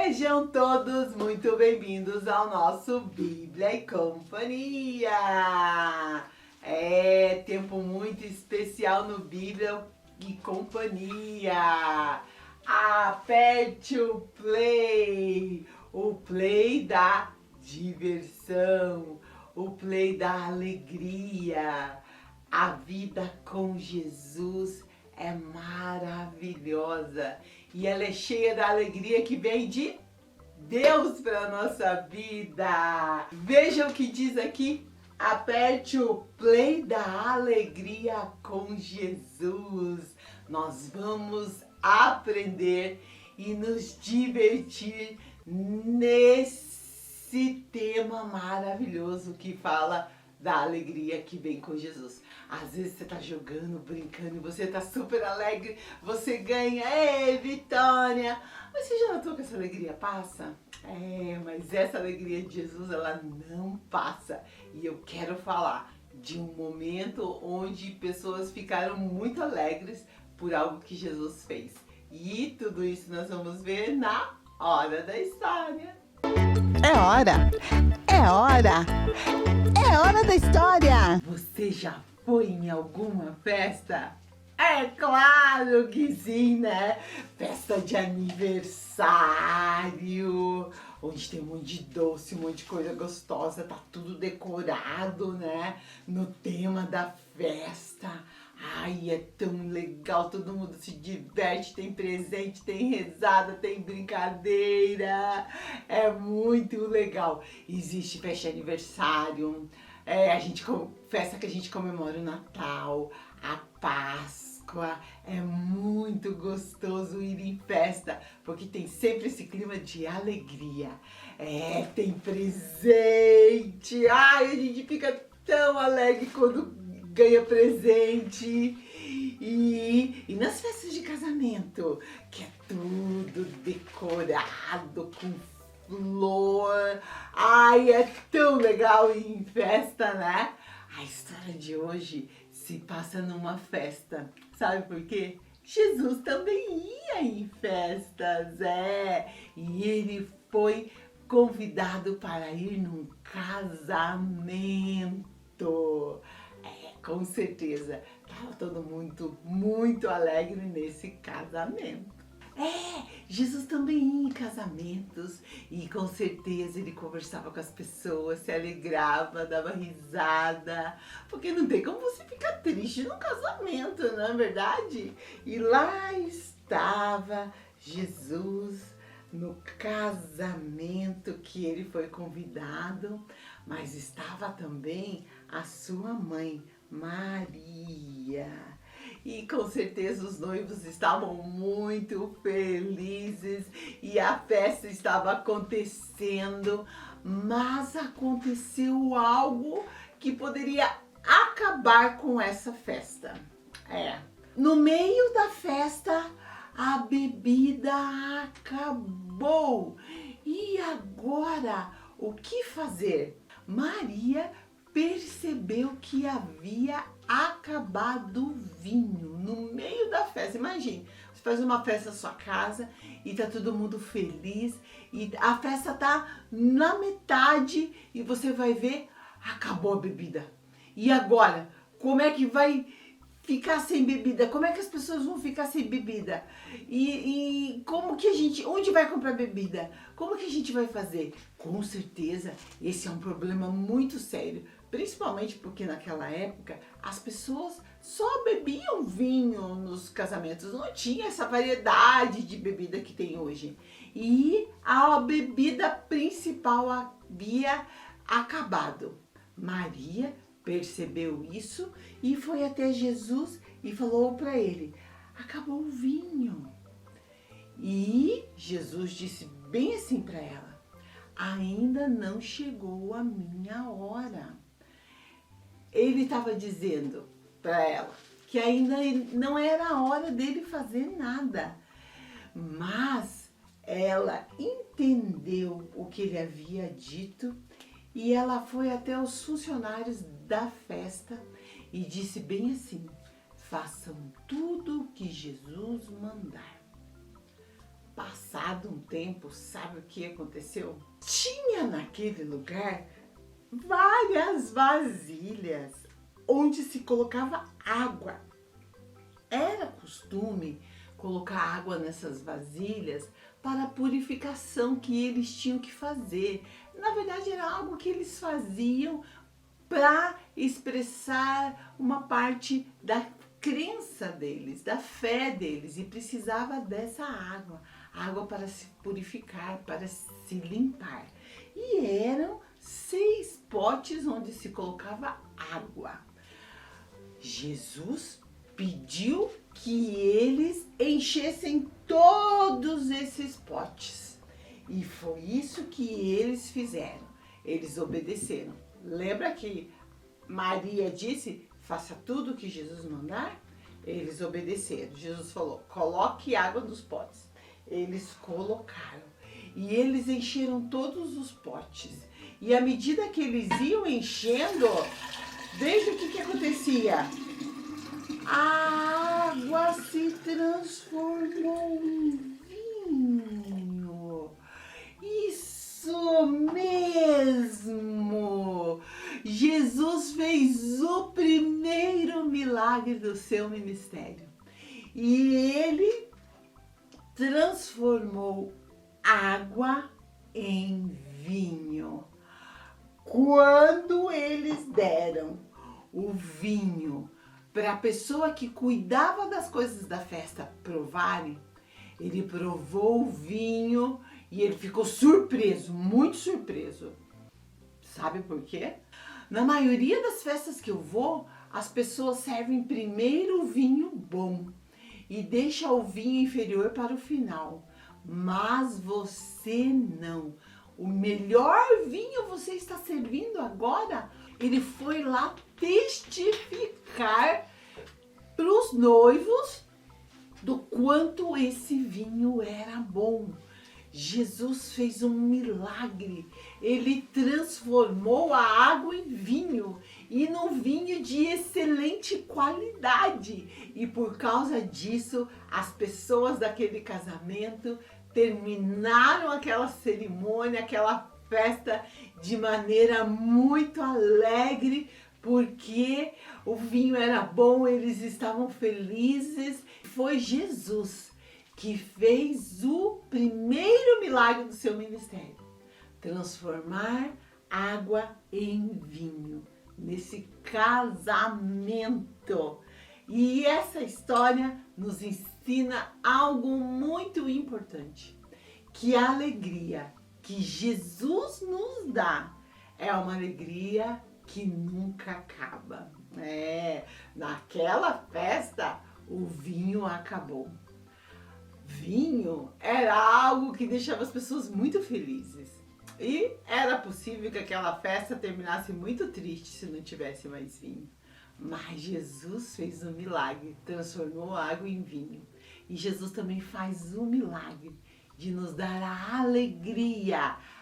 Sejam todos muito bem-vindos ao nosso Bíblia e Companhia. É tempo muito especial no Bíblia e Companhia. Aperte o play da diversão, o play da alegria. A vida com Jesus é maravilhosa e ela é cheia da alegria que vem de Deus para a nossa vida. Veja o que diz aqui. Aperte o play da alegria com Jesus. Nós vamos aprender e nos divertir nesse tema maravilhoso que fala da alegria que vem com Jesus. Às vezes você tá jogando, brincando e você tá super alegre, você ganha, vitória! Mas você já notou que essa alegria passa? Mas essa alegria de Jesus, ela não passa. E eu quero falar de um momento onde pessoas ficaram muito alegres por algo que Jesus fez. E tudo isso nós vamos ver na Hora da História. É hora! É hora! É hora da história! Você já foi em alguma festa? É claro que sim, né? Festa de aniversário, onde tem um monte de doce, um monte de coisa gostosa, tá tudo decorado, né? No tema da festa. Ai, é tão legal, todo mundo se diverte, tem presente, tem rezada, tem brincadeira. É muito legal. Existe festa de aniversário, festa que a gente comemora o Natal, a Páscoa. É muito gostoso ir em festa, porque tem sempre esse clima de alegria. Tem presente. Ai, a gente fica tão alegre quando ganha presente. E nas festas de casamento, que é tudo decorado com flor. Ai, é tão legal ir em festa, né? A história de hoje se passa numa festa. Sabe por quê? Jesus também ia em festas, e ele foi convidado para ir num casamento. Com certeza, estava todo mundo muito alegre nesse casamento. Jesus também ia em casamentos e com certeza ele conversava com as pessoas, se alegrava, dava risada, porque não tem como você ficar triste num casamento, não é verdade? E lá estava Jesus no casamento que ele foi convidado, mas estava também a sua mãe, Maria. E com certeza os noivos estavam muito felizes e a festa estava acontecendo, mas aconteceu algo que poderia acabar com essa festa. No meio da festa, a bebida acabou. E agora, o que fazer? Maria percebeu que havia acabado o vinho no meio da festa. Imagine, você faz uma festa na sua casa e tá todo mundo feliz e a festa tá na metade e você vai ver, acabou a bebida. E agora, como é que vai ficar sem bebida? Como é que as pessoas vão ficar sem bebida? E como que onde vai comprar bebida? Como que a gente vai fazer? Com certeza, esse é um problema muito sério, principalmente porque naquela época as pessoas só bebiam vinho nos casamentos, não tinha essa variedade de bebida que tem hoje. E a bebida principal havia acabado. Maria percebeu isso e foi até Jesus e falou para ele: acabou o vinho. E Jesus disse bem assim para ela: ainda não chegou a minha hora. Ele estava dizendo para ela que ainda não era a hora dele fazer nada, mas ela entendeu o que ele havia dito e ela foi até os funcionários da festa e disse bem assim: façam tudo o que Jesus mandar. Passado um tempo, sabe o que aconteceu? Tinha naquele lugar várias vasilhas onde se colocava água. Era costume colocar água nessas vasilhas para a purificação que eles tinham que fazer. Na verdade, era algo que eles faziam para expressar uma parte da crença deles, da fé deles, e precisava dessa água para se purificar, para se limpar. E eram 6 potes onde se colocava água. Jesus pediu que eles enchessem todos esses potes. E foi isso que eles fizeram. Eles obedeceram. Lembra que Maria disse, faça tudo o que Jesus mandar? Eles obedeceram. Jesus falou, coloque água nos potes. Eles colocaram. E eles encheram todos os potes. E à medida que eles iam enchendo, veja o que acontecia. A água se transformou em vinho. Isso mesmo! Jesus fez o primeiro milagre do seu ministério. E ele transformou água em vinho. Quando eles deram o vinho para a pessoa que cuidava das coisas da festa provarem, ele provou o vinho e ele ficou surpreso, muito surpreso. Sabe por quê? Na maioria das festas que eu vou, as pessoas servem primeiro o vinho bom e deixam o vinho inferior para o final. Mas você não. O melhor vinho você está servindo agora. Ele foi lá testificar para os noivos do quanto esse vinho era bom. Jesus fez um milagre. Ele transformou a água em vinho, e num vinho de excelente qualidade. E por causa disso, as pessoas daquele casamento terminaram aquela cerimônia, aquela festa de maneira muito alegre, porque o vinho era bom, eles estavam felizes. Foi Jesus que fez o primeiro milagre do seu ministério, transformar água em vinho, nesse casamento. E essa história nos ensina algo muito importante, que a alegria que Jesus nos dá é uma alegria que nunca acaba. Naquela festa, o vinho acabou. Vinho era algo que deixava as pessoas muito felizes. E era possível que aquela festa terminasse muito triste se não tivesse mais vinho. Mas Jesus fez um milagre, transformou a água em vinho. E Jesus também faz o milagre de nos dar a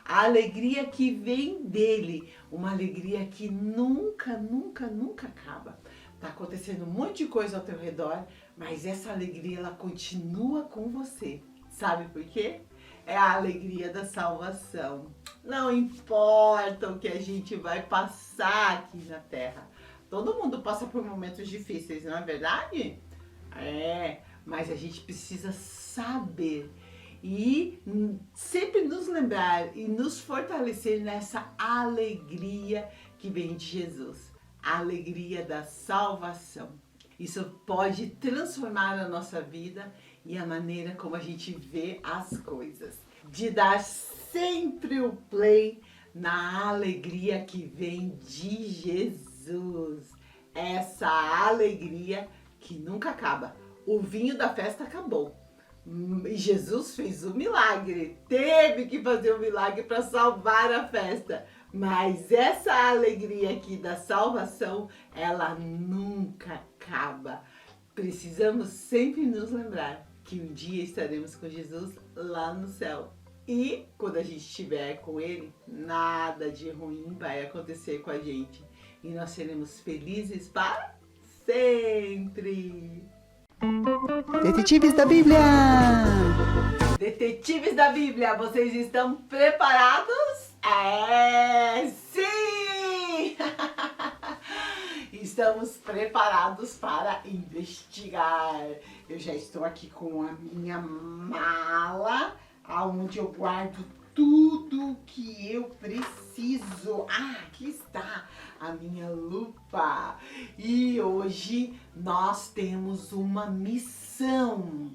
alegria que vem dele, uma alegria que nunca, nunca, nunca acaba. Tá acontecendo um monte de coisa ao teu redor, mas essa alegria, ela continua com você. Sabe por quê? É a alegria da salvação. Não importa o que a gente vai passar aqui na Terra. Todo mundo passa por momentos difíceis, não é verdade? Mas a gente precisa saber e sempre nos lembrar e nos fortalecer nessa alegria que vem de Jesus. A alegria da salvação. Isso pode transformar a nossa vida e a maneira como a gente vê as coisas. De dar sempre o play na alegria que vem de Jesus. Essa alegria que nunca acaba. O vinho da festa acabou. E Jesus fez o milagre. Teve que fazer o milagre para salvar a festa. Mas essa alegria aqui da salvação, ela nunca acaba. Precisamos sempre nos lembrar que um dia estaremos com Jesus lá no céu. E quando a gente estiver com Ele, nada de ruim vai acontecer com a gente. E nós seremos felizes para sempre. Detetives da Bíblia! Detetives da Bíblia, vocês estão preparados? É, sim! Estamos preparados para investigar. Eu já estou aqui com a minha mala, onde eu guardo tudo que eu preciso. Aqui está a minha lupa. E hoje nós temos uma missão.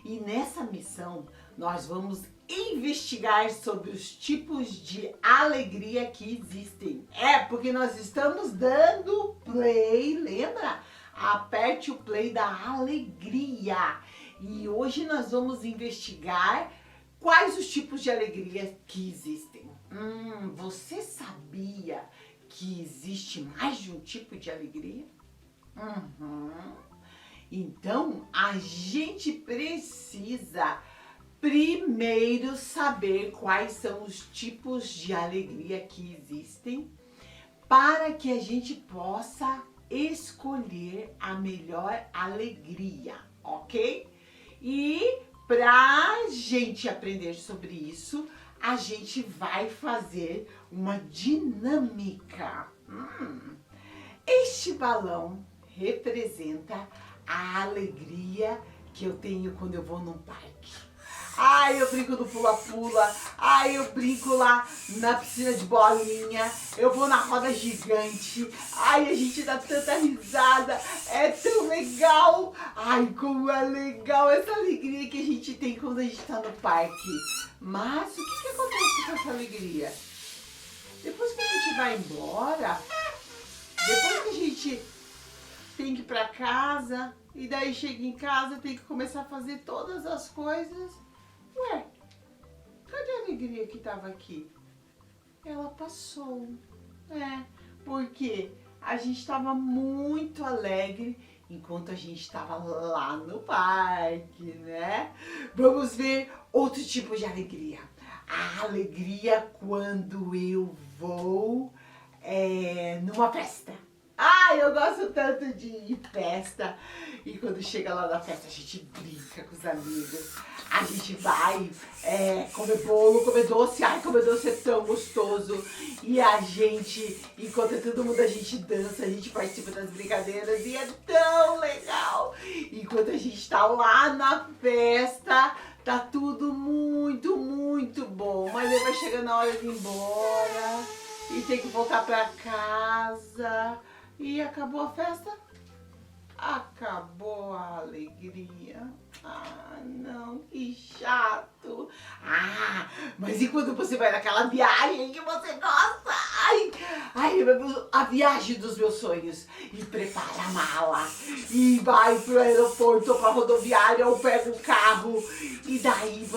E nessa missão nós vamos investigar sobre os tipos de alegria que existem. Porque nós estamos dando play, lembra? Aperte o play da alegria. E hoje nós vamos investigar quais os tipos de alegria que existem. Você sabia que existe mais de um tipo de alegria? Então, a gente precisa primeiro saber quais são os tipos de alegria que existem para que a gente possa escolher a melhor alegria, ok? E para a gente aprender sobre isso, a gente vai fazer uma dinâmica. Este balão representa a alegria que eu tenho quando eu vou num parque. Eu brinco no pula-pula, eu brinco lá na piscina de bolinha, eu vou na roda gigante, a gente dá tanta risada, é tão legal. Como é legal essa alegria que a gente tem quando a gente tá no parque. Mas o que acontece com essa alegria? Depois que a gente vai embora, depois que a gente tem que ir pra casa, e daí chega em casa, tem que começar a fazer todas as coisas. Cadê a alegria que tava aqui? Ela passou. Porque a gente estava muito alegre enquanto a gente estava lá no parque, né? Vamos ver outro tipo de alegria. A alegria quando eu vou numa festa. Eu gosto tanto de ir em festa. E quando chega lá na festa, a gente brinca com os amigos. A gente vai comer bolo, comer doce. Comer doce é tão gostoso. E a gente, enquanto todo mundo, a gente dança, a gente participa das brincadeiras. E é tão legal. Enquanto a gente tá lá na festa, tá tudo muito, muito bom. Mas aí vai chegando a hora de ir embora. E tem que voltar pra casa. E acabou a festa? Acabou a alegria. Não, que chato. Mas e quando você vai naquela viagem que você gosta? A viagem dos meus sonhos. E prepara a mala. E vai pro aeroporto ou pra rodoviária ou pega o carro. E daí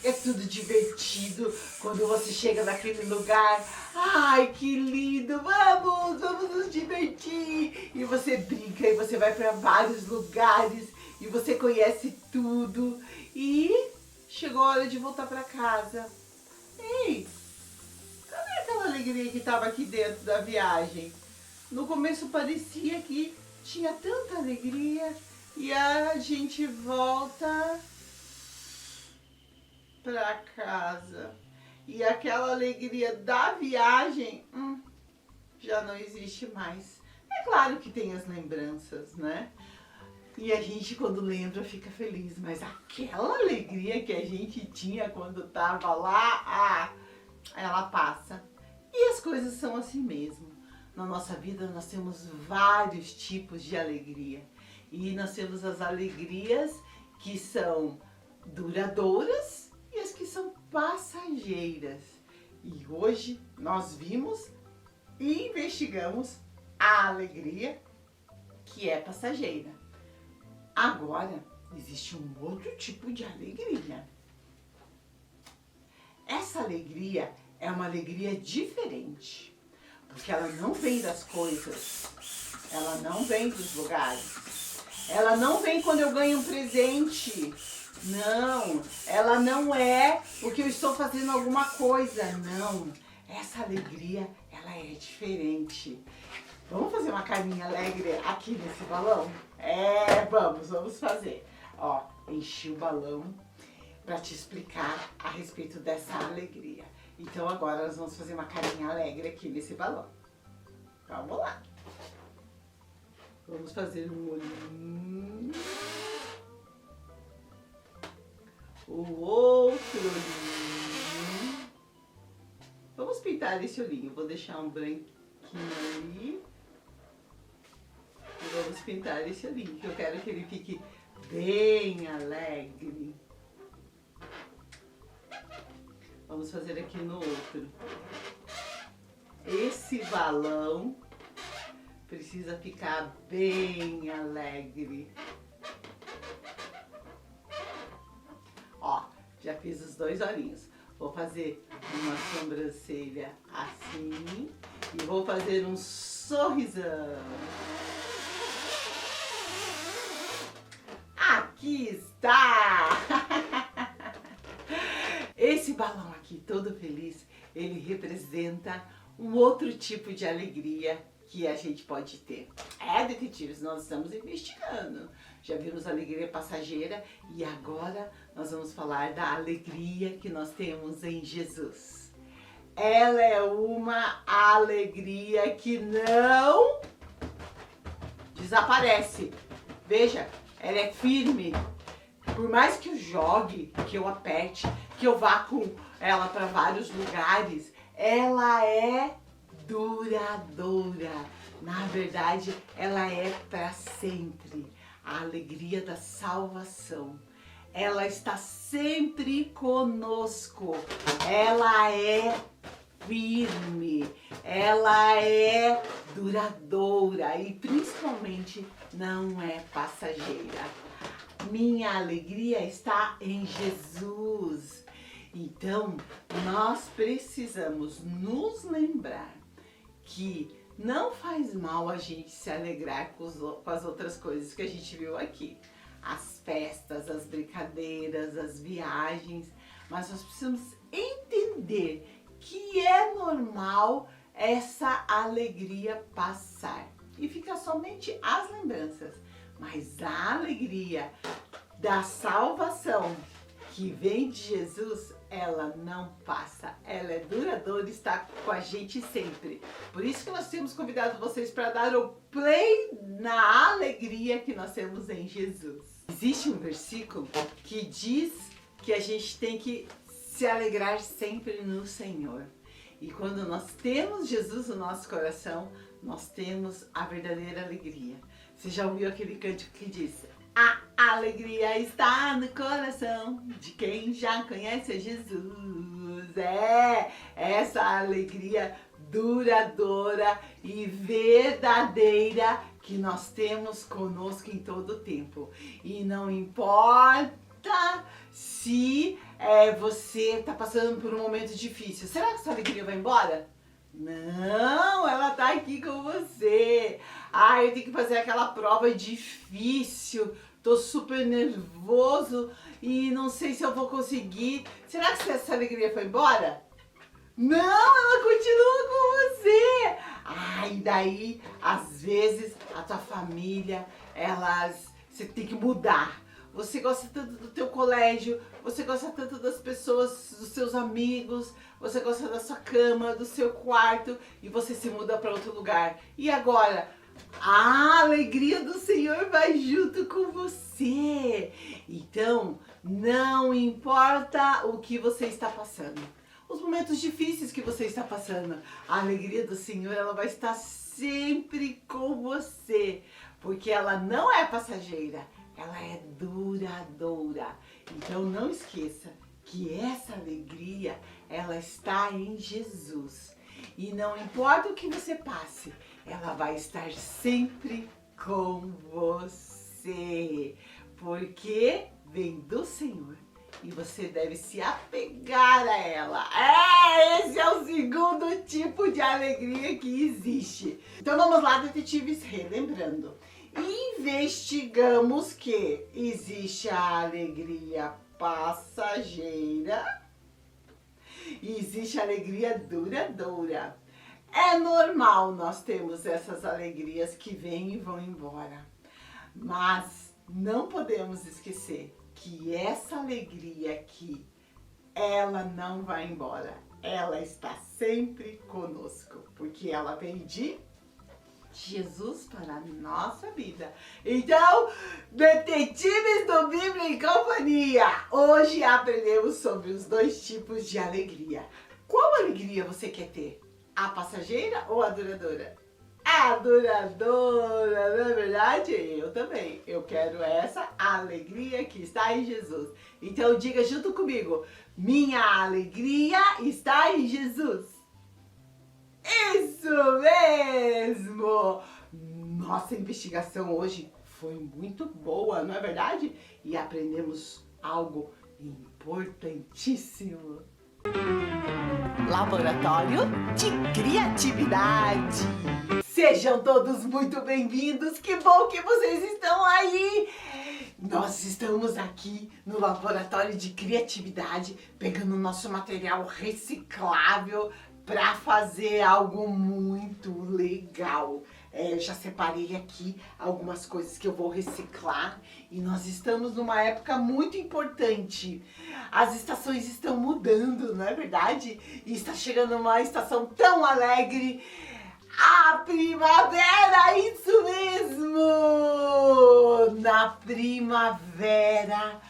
é tudo divertido quando você chega naquele lugar. Que lindo, vamos nos divertir. E você brinca e você vai para vários lugares e você conhece tudo. E chegou a hora de voltar para casa. Cadê aquela alegria que estava aqui dentro da viagem? No começo parecia que tinha tanta alegria e a gente volta para casa. E aquela alegria da viagem já não existe mais. É claro que tem as lembranças, né? E a gente, quando lembra, fica feliz. Mas aquela alegria que a gente tinha quando tava lá, ela passa. E as coisas são assim mesmo. Na nossa vida nós temos vários tipos de alegria. E nós temos as alegrias que são duradouras e as que são passageiras. E hoje nós vimos e investigamos a alegria que é passageira. Agora existe um outro tipo de alegria. Essa alegria é uma alegria diferente, porque ela não vem das coisas, ela não vem dos lugares, ela não vem quando eu ganho um presente. Não, ela não é porque eu estou fazendo alguma coisa, não. Essa alegria, ela é diferente. Vamos fazer uma carinha alegre aqui nesse balão? Vamos fazer. Enchi o balão para te explicar a respeito dessa alegria. Então agora nós vamos fazer uma carinha alegre aqui nesse balão. Vamos lá. Vamos fazer um olhinho. O outro olhinho. Vamos pintar esse olhinho. Vou deixar um branquinho ali. E vamos pintar esse olhinho, que eu quero que ele fique bem alegre. Vamos fazer aqui no outro. Esse balão precisa ficar bem alegre. Ó, já fiz os dois olhinhos. Vou fazer uma sobrancelha assim e vou fazer um sorrisão. Aqui está! Esse balão aqui, todo feliz, ele representa um outro tipo de alegria que a gente pode ter. Detetives, nós estamos investigando. Já vimos a alegria passageira e agora nós vamos falar da alegria que nós temos em Jesus. Ela é uma alegria que não desaparece. Veja, ela é firme. Por mais que eu jogue, que eu aperte, que eu vá com ela para vários lugares, ela é duradoura. Na verdade, ela é para sempre. A alegria da salvação. Ela está sempre conosco. Ela é firme. Ela é duradoura e principalmente não é passageira. Minha alegria está em Jesus. Então, nós precisamos nos lembrar que não faz mal a gente se alegrar com as outras coisas que a gente viu aqui. As festas, as brincadeiras, as viagens. Mas nós precisamos entender que é normal essa alegria passar. E fica somente as lembranças. Mas a alegria da salvação que vem de Jesus, ela não passa. Ela é duradoura e está com a gente sempre. Por isso que nós temos convidado vocês para dar o play na alegria que nós temos em Jesus. Existe um versículo que diz que a gente tem que se alegrar sempre no Senhor. E quando nós temos Jesus no nosso coração, nós temos a verdadeira alegria. Você já ouviu aquele cântico que diz: a alegria está no coração de quem já conhece a Jesus. É essa alegria duradoura e verdadeira que nós temos conosco em todo o tempo. E não importa se você está passando por um momento difícil. Será que essa alegria vai embora? Não, ela tá aqui com você. Eu tenho que fazer aquela prova difícil. Tô super nervoso e não sei se eu vou conseguir. Será que essa alegria foi embora? Não, ela continua com você. E daí, às vezes, a tua família, você tem que mudar. Você gosta tanto do teu colégio, você gosta tanto das pessoas, dos seus amigos, você gosta da sua cama, do seu quarto e você se muda para outro lugar. E agora, a alegria do Senhor vai junto com você. Então, não importa o que você está passando, os momentos difíceis que você está passando, a alegria do Senhor, ela vai estar sempre com você, porque ela não é passageira. Ela é duradoura. Então não esqueça que essa alegria, ela está em Jesus. E não importa o que você passe, ela vai estar sempre com você. Porque vem do Senhor e você deve se apegar a ela. Esse é o segundo tipo de alegria que existe. Então vamos lá, detetives, relembrando. Investigamos que existe a alegria passageira e existe a alegria duradoura. É normal nós termos essas alegrias que vêm e vão embora, mas não podemos esquecer que essa alegria aqui, ela não vai embora. Ela está sempre conosco, porque ela vem de Jesus para a nossa vida. Então, detetives do Bíblia e Companhia, hoje aprendemos sobre os dois tipos de alegria. Qual alegria você quer ter? A passageira ou a duradoura? A duradoura, não é verdade? Eu também. Eu quero essa alegria que está em Jesus. Então diga junto comigo: minha alegria está em Jesus. Isso mesmo! Nossa investigação hoje foi muito boa, não é verdade? E aprendemos algo importantíssimo. Laboratório de Criatividade. Sejam todos muito bem-vindos, que bom que vocês estão aí! Nós estamos aqui no Laboratório de Criatividade, pegando o nosso material reciclável para fazer algo muito legal. Eu já separei aqui algumas coisas que eu vou reciclar e nós estamos numa época muito importante. As estações estão mudando, não é verdade? E está chegando uma estação tão alegre, a primavera, isso mesmo! Na primavera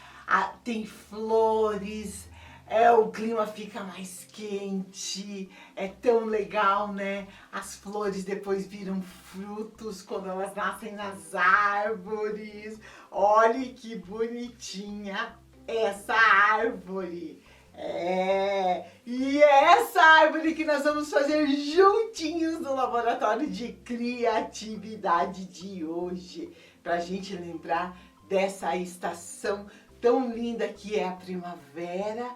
tem flores, o clima fica mais quente, é tão legal, né? As flores depois viram frutos quando elas nascem nas árvores. Olha que bonitinha essa árvore. E é essa árvore que nós vamos fazer juntinhos no Laboratório de Criatividade de hoje, pra gente lembrar dessa estação tão linda que é a primavera,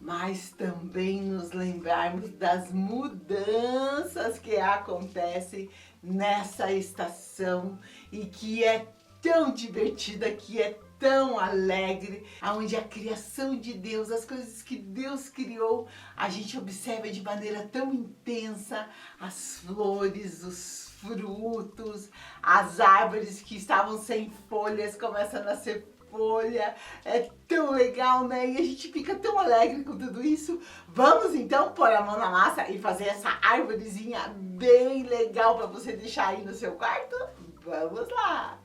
mas também nos lembrarmos das mudanças que acontecem nessa estação e que é tão divertida, que é tão alegre, onde a criação de Deus, as coisas que Deus criou, a gente observa de maneira tão intensa, as flores, os frutos, as árvores que estavam sem folhas começam a nascer folha. É tão legal, né? E a gente fica tão alegre com tudo isso. Vamos então pôr a mão na massa e fazer essa árvorezinha bem legal para você deixar aí no seu quarto? Vamos lá!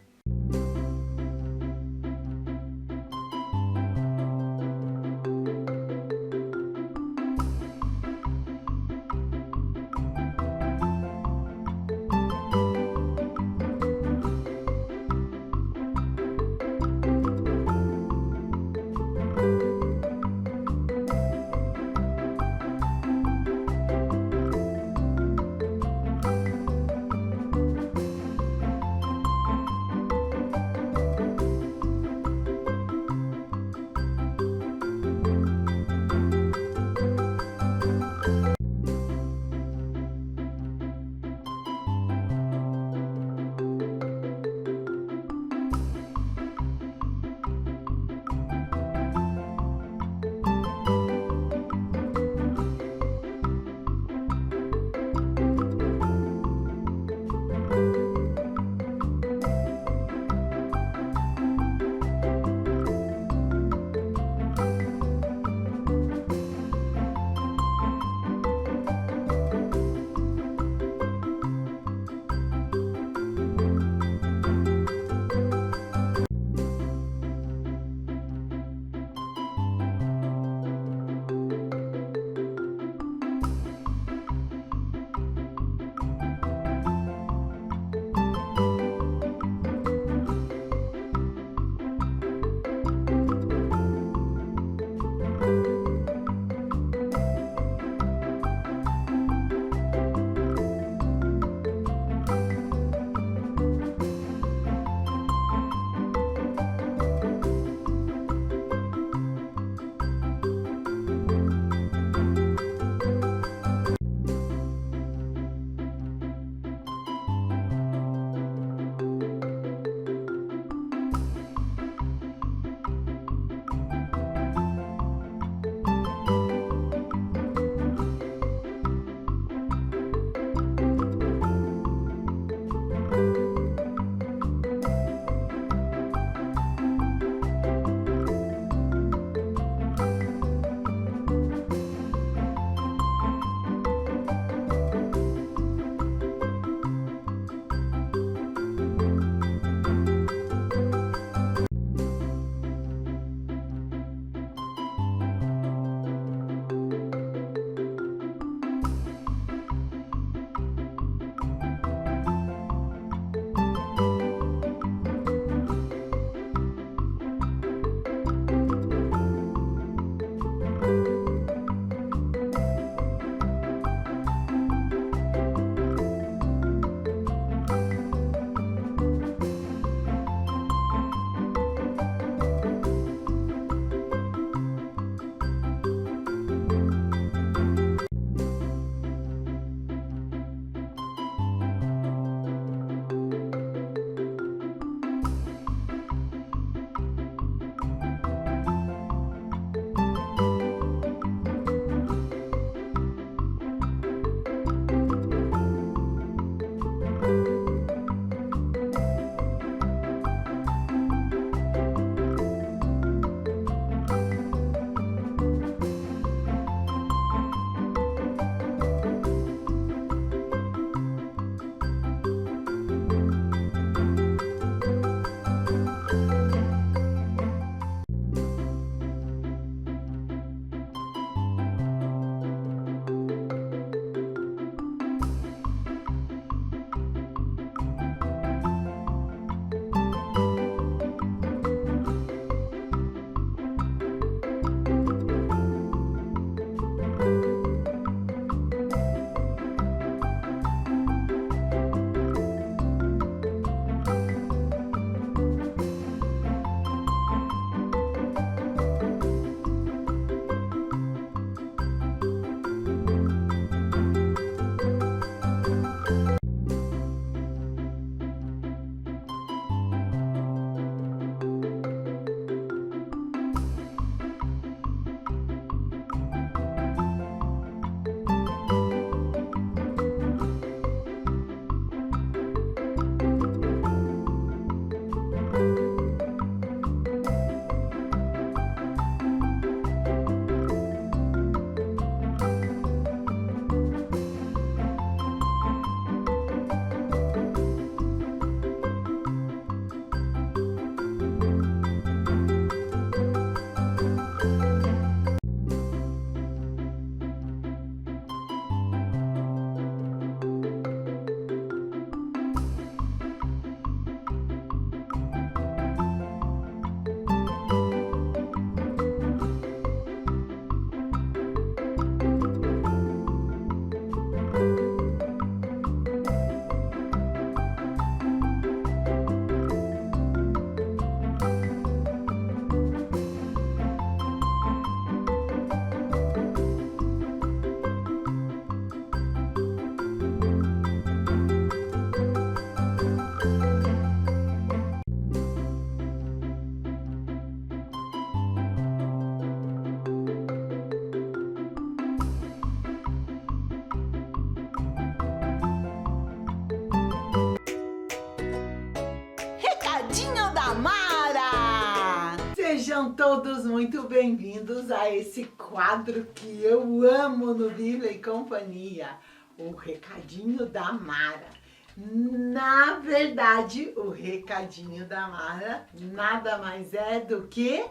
Sejam todos muito bem-vindos a esse quadro que eu amo no Bíblia e Companhia, o Recadinho da Mara. Na verdade, o Recadinho da Mara nada mais é do que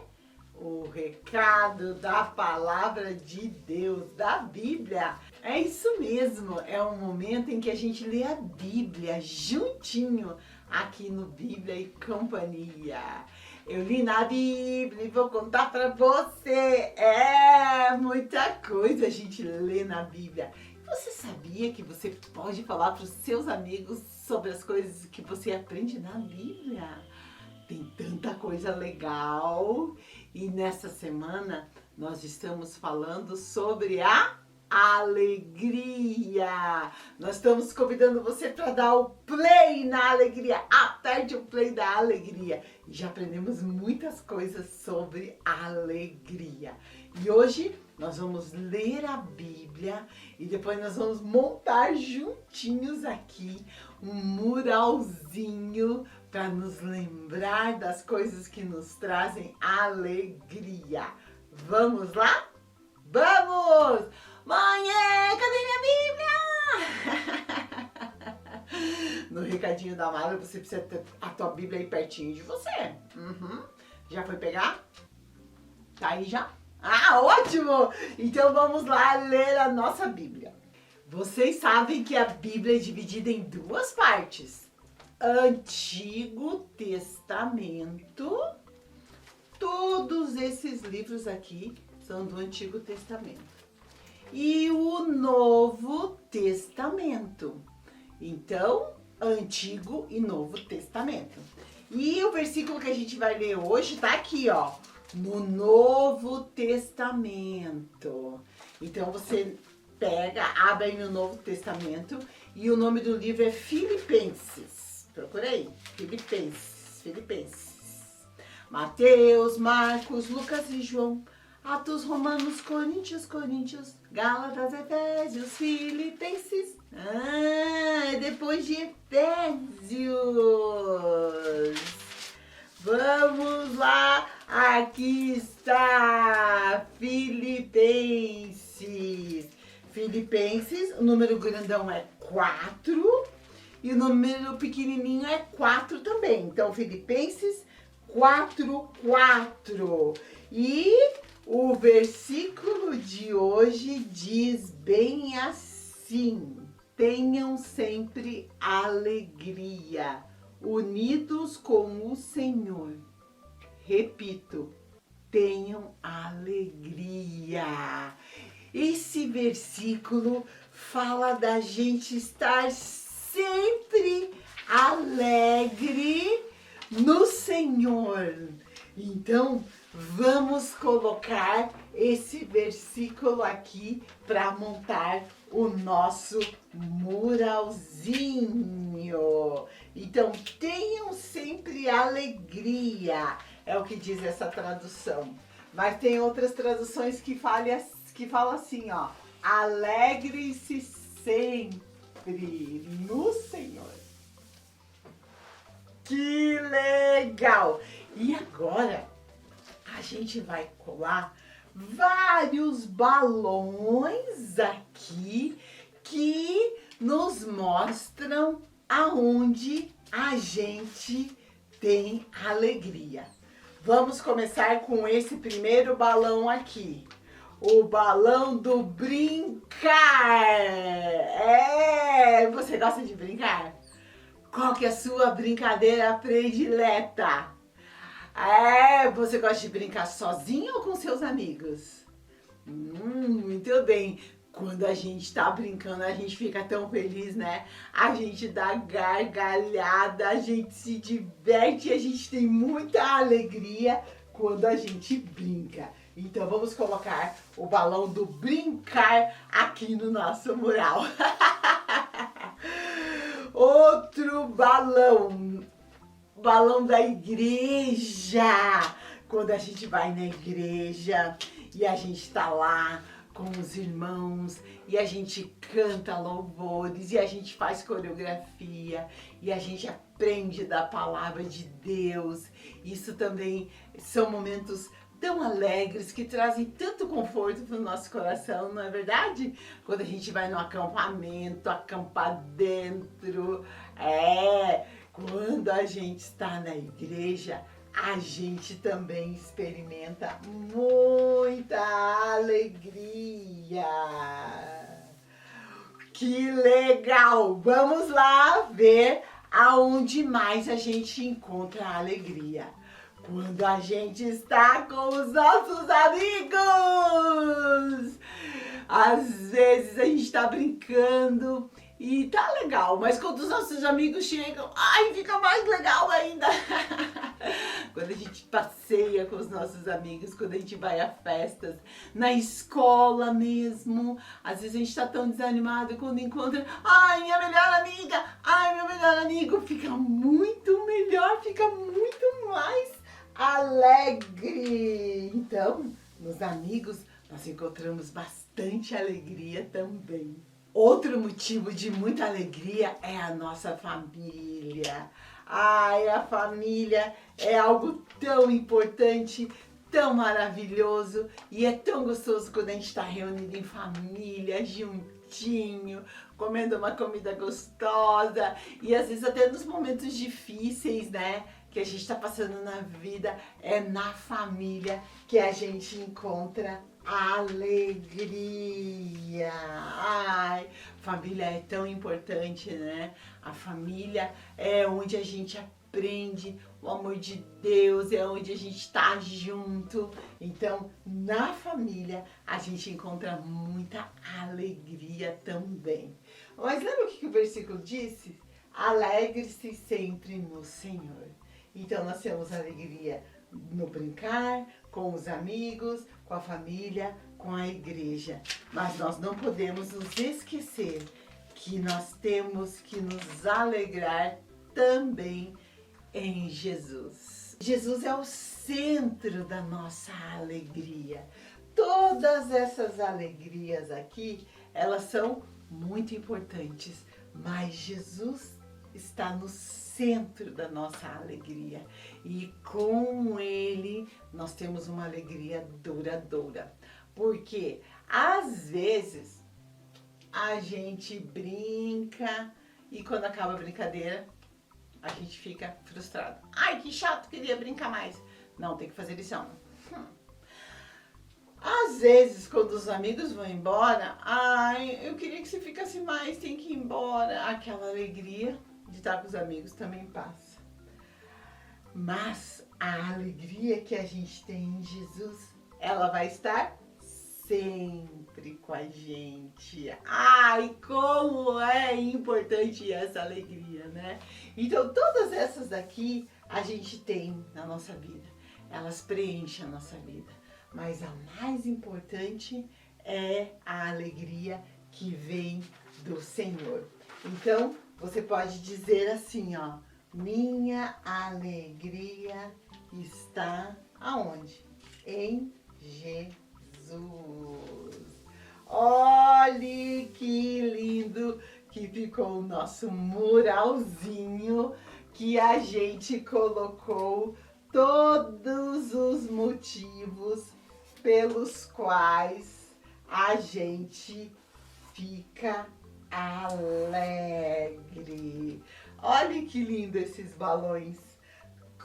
o recado da Palavra de Deus, da Bíblia. É isso mesmo, é um momento em que a gente lê a Bíblia juntinho aqui no Bíblia e Companhia. Eu li na Bíblia e vou contar pra você. É muita coisa a gente lê na Bíblia. Você sabia que você pode falar para os seus amigos sobre as coisas que você aprende na Bíblia? Tem tanta coisa legal. E nessa semana nós estamos falando sobre a alegria. Nós estamos convidando você para dar o play na alegria. Aperte o play da alegria. E já aprendemos muitas coisas sobre alegria. E hoje nós vamos ler a Bíblia e depois nós vamos montar juntinhos aqui um muralzinho para nos lembrar das coisas que nos trazem alegria. Vamos lá? Vamos! Mãe, cadê minha Bíblia? No Recadinho da Mara, você precisa ter a tua Bíblia aí pertinho de você. Já foi pegar? Tá aí já? Ah, ótimo! Então vamos lá ler a nossa Bíblia. Vocês sabem que a Bíblia é dividida em duas partes. Antigo Testamento. Todos esses livros aqui são do Antigo Testamento. E o Novo Testamento. Então, Antigo e Novo Testamento. E o versículo que a gente vai ler hoje tá aqui, ó. No Novo Testamento. Então, você pega, abre aí no Novo Testamento. E o nome do livro é Filipenses. Procura aí. Filipenses. Mateus, Marcos, Lucas e João. Atos, Romanos, Coríntios, Gálatas, Efésios, Filipenses. Depois de Efésios. Vamos lá, aqui está Filipenses. Filipenses, o número grandão é 4 e o número pequenininho é 4 também. Então, Filipenses 4:4. E o versículo de hoje diz bem assim: tenham sempre alegria, unidos com o Senhor. Repito, tenham alegria. Esse versículo fala da gente estar sempre alegre no Senhor. Então, vamos colocar esse versículo aqui para montar o nosso muralzinho. Então, tenham sempre alegria, é o que diz essa tradução. Mas tem outras traduções que falam assim, ó. Alegre-se sempre no Senhor. Que legal! E agora a gente vai colar vários balões aqui que nos mostram aonde a gente tem alegria. Vamos começar com esse primeiro balão aqui. O balão do brincar. Você gosta de brincar? Qual que é a sua brincadeira predileta? Você gosta de brincar sozinho ou com seus amigos? Muito bem. Quando a gente tá brincando, a gente fica tão feliz, né? A gente dá gargalhada, a gente se diverte, a gente tem muita alegria quando a gente brinca. Então vamos colocar o balão do brincar aqui no nosso mural. Outro balão. Balão da igreja. Quando a gente vai na igreja e a gente tá lá com os irmãos e a gente canta louvores e a gente faz coreografia e a gente aprende da palavra de Deus. Isso também são momentos tão alegres, que trazem tanto conforto para o nosso coração, não é verdade? Quando a gente vai no acampamento, acampar dentro, quando a gente está na igreja, a gente também experimenta muita alegria. Que legal! Vamos lá ver aonde mais a gente encontra a alegria. Quando a gente está com os nossos amigos! Às vezes a gente está brincando e tá legal, mas quando os nossos amigos chegam, ai, fica mais legal ainda! Quando a gente passeia com os nossos amigos, quando a gente vai a festas, na escola mesmo, às vezes a gente tá tão desanimado quando encontra, ai, minha melhor amiga, ai, meu melhor amigo, fica muito melhor, fica muito mais alegre. Então, nos amigos, nós encontramos bastante alegria também. Outro motivo de muita alegria é a nossa família. Ai, a família é algo tão importante, tão maravilhoso e é tão gostoso quando a gente está reunido em família, juntinho, comendo uma comida gostosa e às vezes até nos momentos difíceis, né? Que a gente está passando na vida, é na família que a gente encontra alegria. Ai, família é tão importante, né? A família é onde a gente aprende o amor de Deus, é onde a gente está junto. Então, na família, a gente encontra muita alegria também. Mas lembra o que o versículo disse? Alegre-se sempre no Senhor. Então, nós temos alegria no brincar, com os amigos, com a família, com a igreja. Mas nós não podemos nos esquecer que nós temos que nos alegrar também em Jesus. Jesus é o centro da nossa alegria. Todas essas alegrias aqui, elas são muito importantes, mas Jesus está no centro da nossa alegria e com Ele nós temos uma alegria duradoura, porque às vezes a gente brinca e quando acaba a brincadeira a gente fica frustrado. Ai, que chato, queria brincar mais. Não, tem que fazer lição. Às vezes, quando os amigos vão embora, ai, eu queria que você ficasse mais, tem que ir embora. Aquela alegria de estar com os amigos também passa. Mas a alegria que a gente tem em Jesus, ela vai estar sempre com a gente. Ai, como é importante essa alegria, né? Então, todas essas daqui a gente tem na nossa vida. Elas preenchem a nossa vida. Mas a mais importante é a alegria que vem do Senhor. Então, você pode dizer assim, ó, minha alegria está aonde? Em Jesus. Olhe que lindo que ficou o nosso muralzinho que a gente colocou todos os motivos pelos quais a gente fica alegre. Olha que lindo esses balões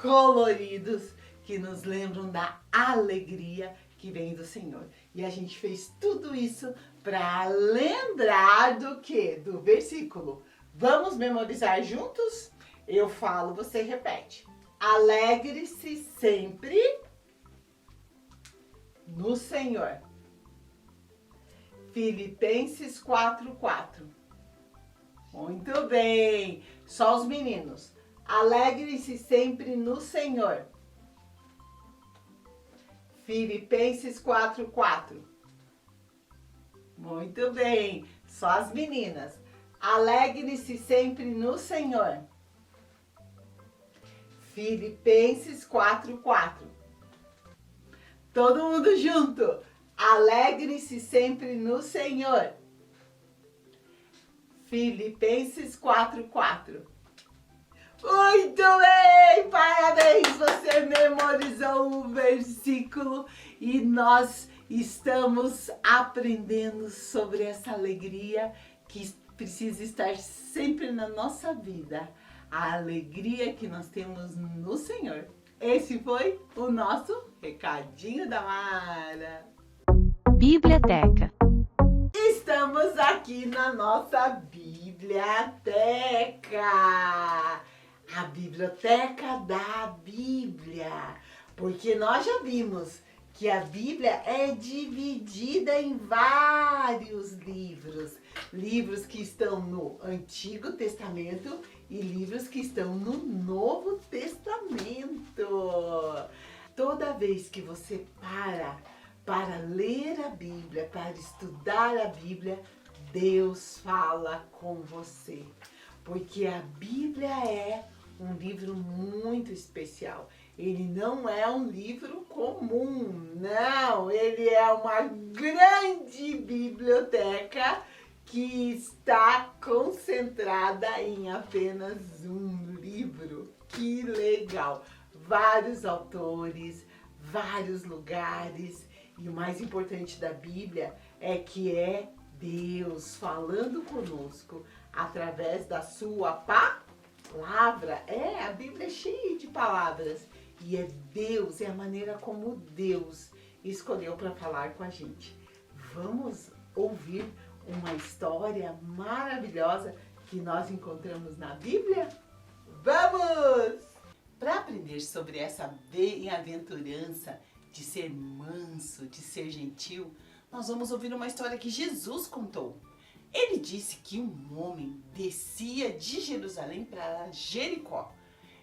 coloridos que nos lembram da alegria que vem do Senhor. E a gente fez tudo isso para lembrar do quê? Do versículo. Vamos memorizar juntos? Eu falo, você repete. Alegre-se sempre no Senhor. Filipenses 4:4. Muito bem. Só os meninos. Alegre-se sempre no Senhor. Filipenses 4:4. Muito bem. Só as meninas. Alegre-se sempre no Senhor. Filipenses 4:4. Todo mundo junto. Alegre-se sempre no Senhor. Filipenses 4:4. Muito bem! Parabéns! Você memorizou um versículo e nós estamos aprendendo sobre essa alegria que precisa estar sempre na nossa vida. A alegria que nós temos no Senhor. Esse foi o nosso recadinho da Mara. Biblioteca. Estamos aqui na nossa biblioteca. A biblioteca da Bíblia. Porque nós já vimos que a Bíblia é dividida em vários livros. Livros que estão no Antigo Testamento e livros que estão no Novo Testamento. Toda vez que você para ler a Bíblia, para estudar a Bíblia, Deus fala com você. Porque a Bíblia é um livro muito especial. Ele não é um livro comum, não. Ele é uma grande biblioteca que está concentrada em apenas um livro. Que legal! Vários autores, vários lugares. E o mais importante da Bíblia é que é Deus falando conosco através da sua palavra. A Bíblia é cheia de palavras. E é Deus, é a maneira como Deus escolheu para falar com a gente. Vamos ouvir uma história maravilhosa que nós encontramos na Bíblia? Vamos! Para aprender sobre essa bem-aventurança de ser manso, de ser gentil, nós vamos ouvir uma história que Jesus contou. Ele disse que um homem descia de Jerusalém para Jericó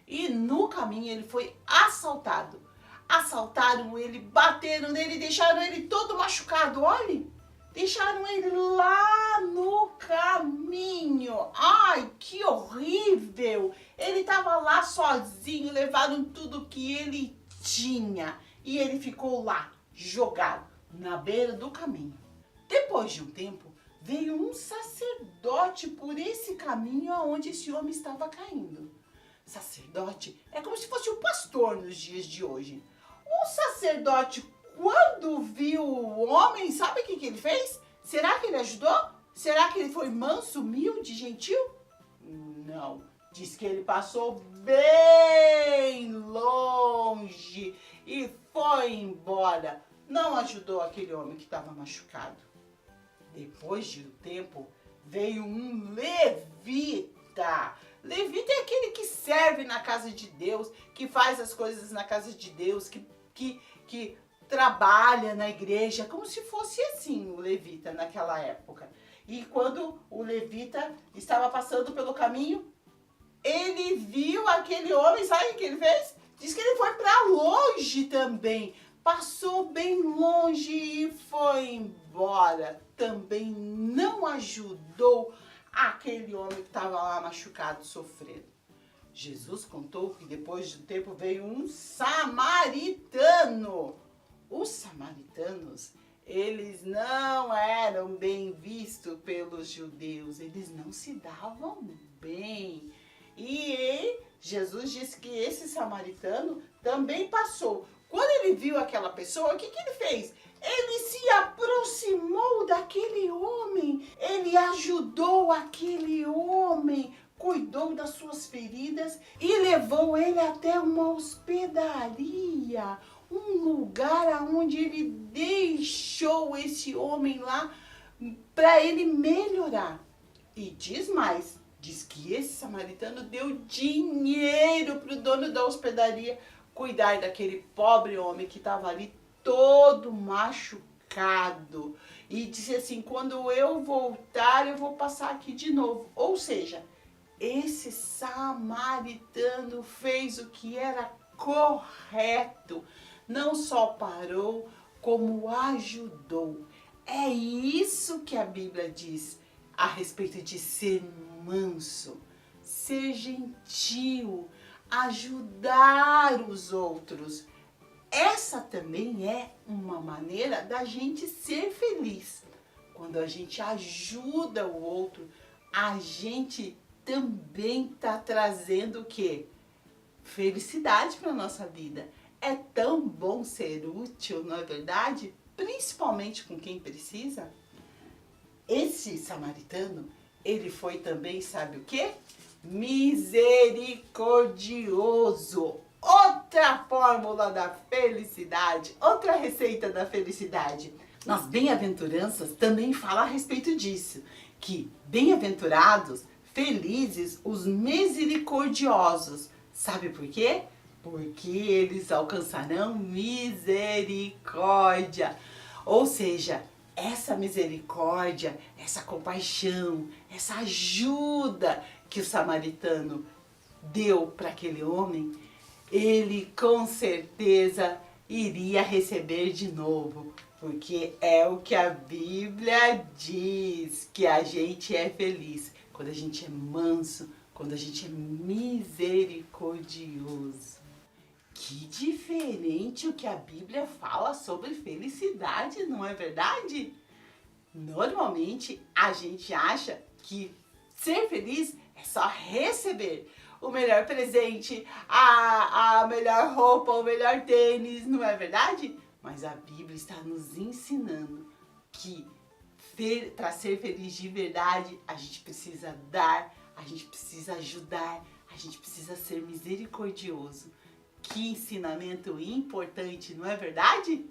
e no caminho ele foi assaltado. Assaltaram ele, bateram nele, deixaram ele todo machucado. Olhe, deixaram ele lá no caminho. Ai, que horrível! Ele estava lá sozinho, levaram tudo que ele tinha. E ele ficou lá, jogado, na beira do caminho. Depois de um tempo, veio um sacerdote por esse caminho aonde esse homem estava caindo. Sacerdote é como se fosse um pastor nos dias de hoje. O sacerdote, quando viu o homem, sabe o que ele fez? Será que ele ajudou? Será que ele foi manso, humilde, gentil? Não. Diz que ele passou bem longe e foi embora. Não ajudou aquele homem que estava machucado. Depois de um tempo, veio um levita. Levita é aquele que serve na casa de Deus, que faz as coisas na casa de Deus, que trabalha na igreja, como se fosse assim o levita naquela época. E quando o levita estava passando pelo caminho, ele viu aquele homem, sabe o que ele fez? Diz que ele foi para longe também. Passou bem longe e foi embora. Também não ajudou aquele homem que estava lá machucado, sofrendo. Jesus contou que depois de um tempo veio um samaritano. Os samaritanos, eles não eram bem vistos pelos judeus. Eles não se davam bem. E Jesus disse que esse samaritano também passou. Quando ele viu aquela pessoa, o que ele fez? Ele se aproximou daquele homem, ele ajudou aquele homem, cuidou das suas feridas e levou ele até uma hospedaria, um lugar onde ele deixou esse homem lá para ele melhorar. E diz mais, diz que esse samaritano deu dinheiro para o dono da hospedaria cuidar daquele pobre homem que estava ali todo machucado. E disse assim, quando eu voltar, eu vou passar aqui de novo. Ou seja, esse samaritano fez o que era correto. Não só parou, como ajudou. É isso que a Bíblia diz a respeito de ser manso, ser gentil, ajudar os outros. Essa também é uma maneira da gente ser feliz. Quando a gente ajuda o outro, a gente também está trazendo o quê? Felicidade para a nossa vida. É tão bom ser útil, não é verdade? Principalmente com quem precisa. Esse samaritano, ele foi também, sabe o quê? Misericordioso. Outra fórmula da felicidade, outra receita da felicidade. Nas bem-aventuranças também fala a respeito disso, que bem-aventurados, felizes os misericordiosos. Sabe por quê? Porque eles alcançarão misericórdia. Ou seja, essa misericórdia, essa compaixão, essa ajuda que o samaritano deu para aquele homem, ele com certeza iria receber de novo, porque é o que a Bíblia diz, que a gente é feliz quando a gente é manso, quando a gente é misericordioso. Que diferente o que a Bíblia fala sobre felicidade, não é verdade? Normalmente a gente acha que ser feliz é só receber o melhor presente, a melhor roupa, o melhor tênis, não é verdade? Mas a Bíblia está nos ensinando que para ser feliz de verdade, a gente precisa dar, a gente precisa ajudar, a gente precisa ser misericordioso. Que ensinamento importante, não é verdade?